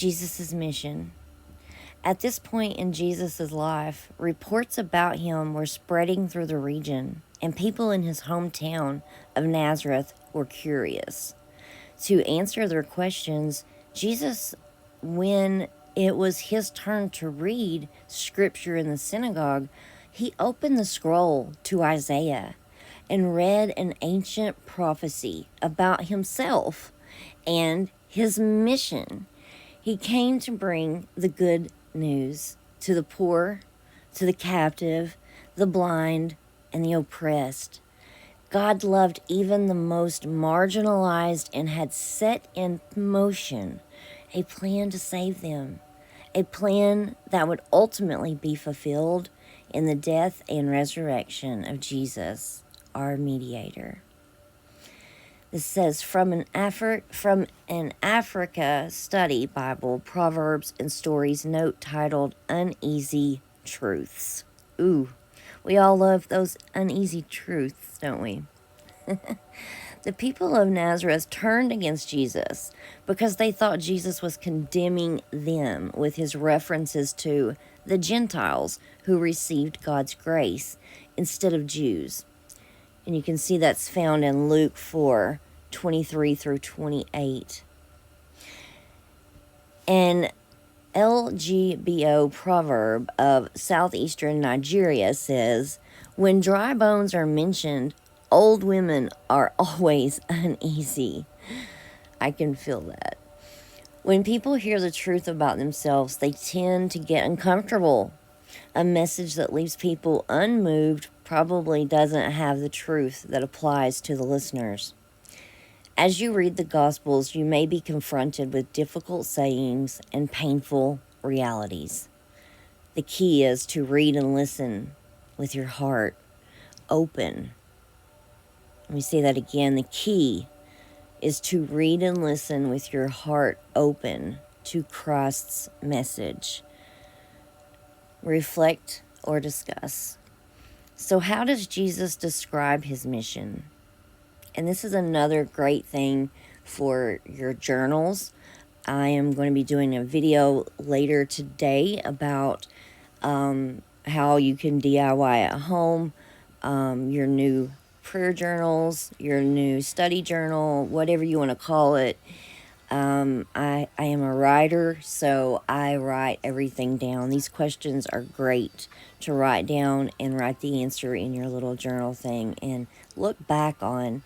Jesus' mission. At this point in Jesus' life, reports about him were spreading through the region, and people in his hometown of Nazareth were curious. To answer their questions, Jesus, when it was his turn to read scripture in the synagogue, he opened the scroll to Isaiah and read an ancient prophecy about himself and his mission. He came to bring the good news to the poor, to the captive, the blind, and the oppressed. God loved even the most marginalized and had set in motion a plan to save them, a plan that would ultimately be fulfilled in the death and resurrection of Jesus, our mediator. This says, from an Africa Study Bible, Proverbs and Stories note titled Uneasy Truths. Ooh, we all love those uneasy truths, don't we? The people of Nazareth turned against Jesus because they thought Jesus was condemning them with his references to the Gentiles who received God's grace instead of Jews. And you can see that's found in Luke 4:23 through 28. An LGBO proverb of southeastern Nigeria says, when dry bones are mentioned, old women are always uneasy. I can feel that. When people hear the truth about themselves, they tend to get uncomfortable. A message that leaves people unmoved probably doesn't have the truth that applies to the listeners. As you read the Gospels, you may be confronted with difficult sayings and painful realities. The key is to read and listen with your heart open. Let me say that again. The key is to read and listen with your heart open to Christ's message. Reflect or discuss. So how does Jesus describe his mission? And this is another great thing for your journals. I am going to be doing a video later today about how you can DIY at home your new prayer journals, your new study journal, whatever you want to call it. I am a writer, so I write everything down. These questions are great to write down and write the answer in your little journal thing and look back on